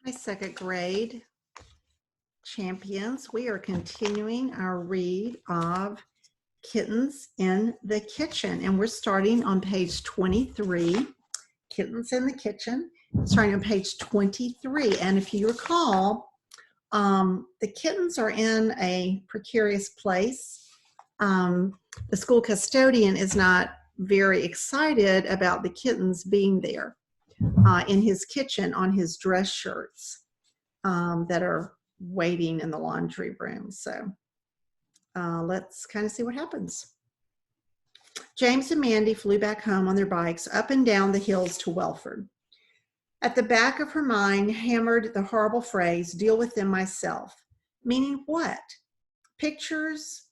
Hi, second grade champions. We are continuing our read of Kittens in the Kitchen, and we're starting on page 23, Kittens in the Kitchen, starting on page 23. And if you recall, the kittens are in a precarious place. The school custodian is not very excited about the kittens being there in his kitchen on his dress shirts that are waiting in the laundry room. So let's kind of see what happens. James and Mandy flew back home on their bikes up and down the hills to Welford. At the back of her mind hammered the horrible phrase, "deal with them myself." Meaning what? Pictures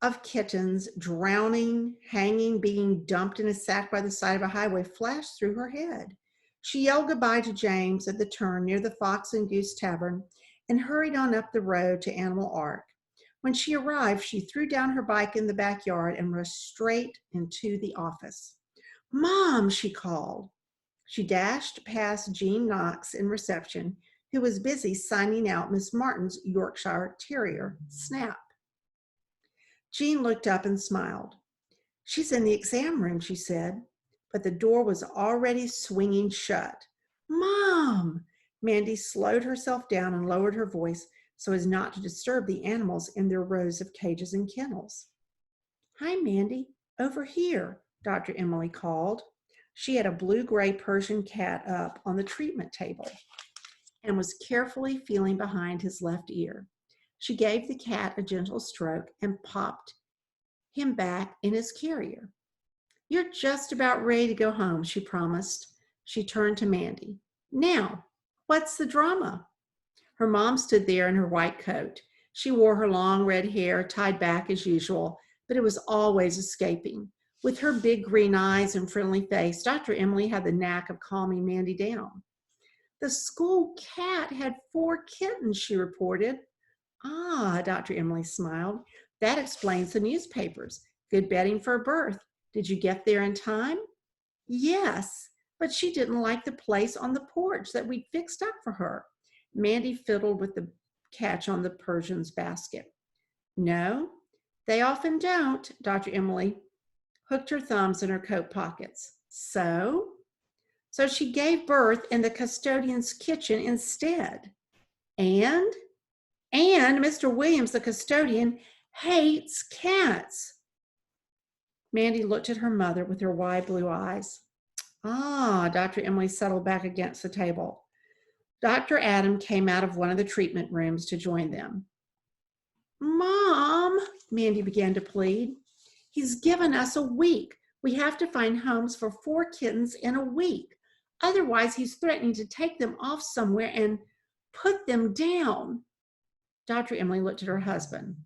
of kittens drowning, hanging, being dumped in a sack by the side of a highway flashed through her head. She yelled goodbye to James at the turn near the Fox and Goose Tavern and hurried on up the road to Animal Ark. When she arrived, she threw down her bike in the backyard and rushed straight into the office. "Mom," she called. She dashed past Jean Knox in reception, who was busy signing out Miss Martin's Yorkshire Terrier, Snap. Jean looked up and smiled. "She's in the exam room," she said, but the door was already swinging shut. "Mom!" Mandy slowed herself down and lowered her voice so as not to disturb the animals in their rows of cages and kennels. "Hi, Mandy. Over here," Dr. Emily called. She had a blue-gray Persian cat up on the treatment table and was carefully feeling behind his left ear. She gave the cat a gentle stroke and popped him back in his carrier. "You're just about ready to go home," she promised. She turned to Mandy. "Now, what's the drama?" Her mom stood there in her white coat. She wore her long red hair tied back as usual, but it was always escaping. With her big green eyes and friendly face, Dr. Emily had the knack of calming Mandy down. "The school cat had 4 kittens," she reported. "Ah," Dr. Emily smiled. "That explains the newspapers. Good bedding for a birth. Did you get there in time?" "Yes, but she didn't like the place on the porch that we'd fixed up for her." Mandy fiddled with the catch on the Persian's basket. "No, they often don't." Dr. Emily hooked her thumbs in her coat pockets. So she gave birth in the custodian's kitchen instead. And Mr. Williams, the custodian, hates cats. Mandy looked at her mother with her wide blue eyes. "Ah," Dr. Emily settled back against the table. Dr. Adam came out of one of the treatment rooms to join them. "Mom," Mandy began to plead, "he's given us a week. We have to find homes for 4 kittens in a week. Otherwise, he's threatening to take them off somewhere and put them down." Dr. Emily looked at her husband.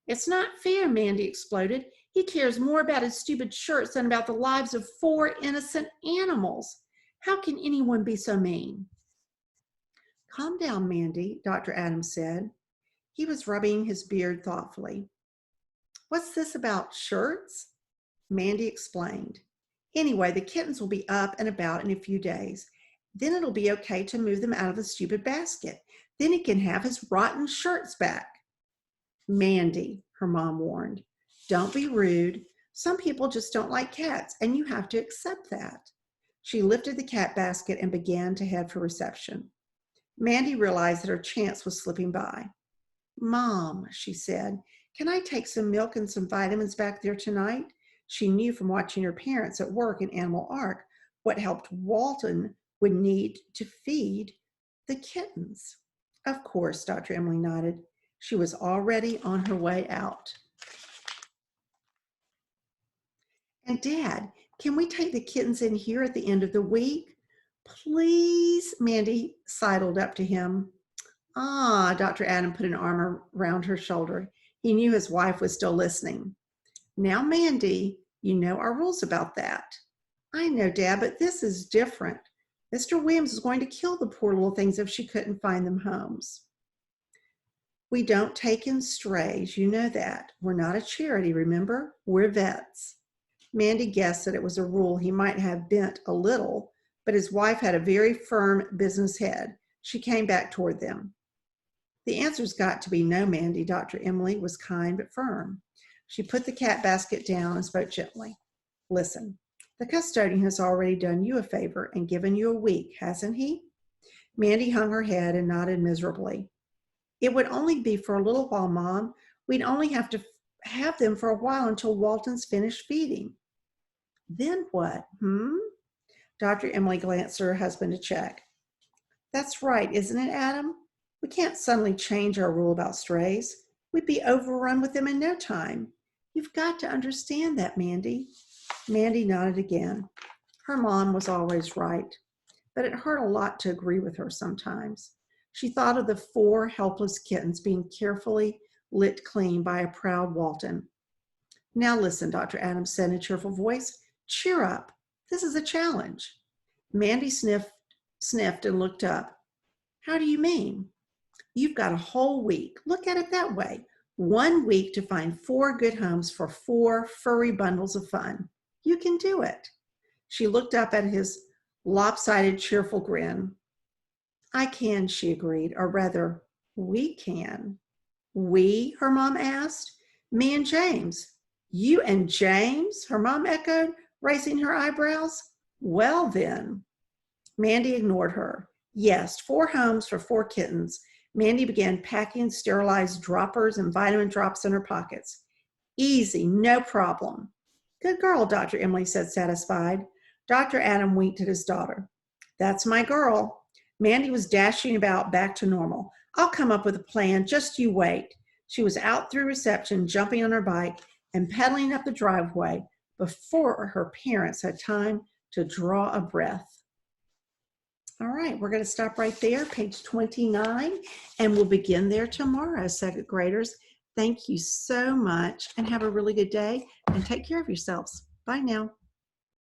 "It's not fair," Mandy exploded. "He cares more about his stupid shirts than about the lives of 4 innocent animals. How can anyone be so mean?" "Calm down, Mandy," Dr. Adams said. He was rubbing his beard thoughtfully. "What's this about shirts?" Mandy explained. "Anyway, the kittens will be up and about in a few days. Then it'll be okay to move them out of the stupid basket. Then he can have his rotten shirts back." "Mandy," her mom warned, "don't be rude. Some people just don't like cats, and you have to accept that." She lifted the cat basket and began to head for reception. Mandy realized that her chance was slipping by. "Mom," she said, "can I take some milk and some vitamins back there tonight?" She knew from watching her parents at work in Animal Ark what help Walton would need to feed the kittens. "Of course," Dr. Emily nodded. She was already on her way out. "And Dad, can we take the kittens in here at the end of the week?" "Please," Mandy sidled up to him. "Ah," Dr. Adam put an arm around her shoulder. He knew his wife was still listening. "Now, Mandy, you know our rules about that." "I know, Dad, but this is different. Mr. Williams is going to kill the poor little things if she couldn't find them homes." "We don't take in strays, you know that. We're not a charity, remember? We're vets." Mandy guessed that it was a rule he might have bent a little but his wife had a very firm business head. She came back toward them. The answer's got to be no, Mandy. Dr. Emily was kind but firm. She put the cat basket down and spoke gently. Listen, the custodian has already done you a favor and given you a week, hasn't he? Mandy hung her head and nodded miserably. It would only be for a little while, Mom. We'd only have to have them for a while until Walton's finished feeding. Then what, Dr. Emily glanced at her husband to check. That's right, isn't it, Adam? We can't suddenly change our rule about strays. We'd be overrun with them in no time. You've got to understand that, Mandy. Mandy nodded again. Her mom was always right, but it hurt a lot to agree with her sometimes. She thought of the 4 helpless kittens being carefully licked clean by a proud Walton. Now listen, Dr. Adams said in a cheerful voice. Cheer up. This is a challenge. Mandy sniffed and looked up. How do you mean? You've got a whole week. Look at it that way. 1 week to find 4 good homes for 4 furry bundles of fun. You can do it. She looked up at his lopsided, cheerful grin. I can, she agreed, or rather, we can. We? Her mom asked. Me and James. You and James? Her mom echoed, raising her eyebrows. Well then. Mandy ignored her. Yes, 4 homes for 4 kittens. Mandy began packing sterilized droppers and vitamin drops in her pockets. Easy, no problem. Good girl, Dr. Emily said, satisfied. Dr. Adam winked at his daughter. That's my girl. Mandy was dashing about back to normal. I'll come up with a plan, just you wait. She was out through reception, jumping on her bike and pedaling up the driveway before her parents had time to draw a breath. All right, we're going to stop right there, page 29, and we'll begin there tomorrow, 2nd graders. Thank you so much, and have a really good day, and take care of yourselves. Bye now.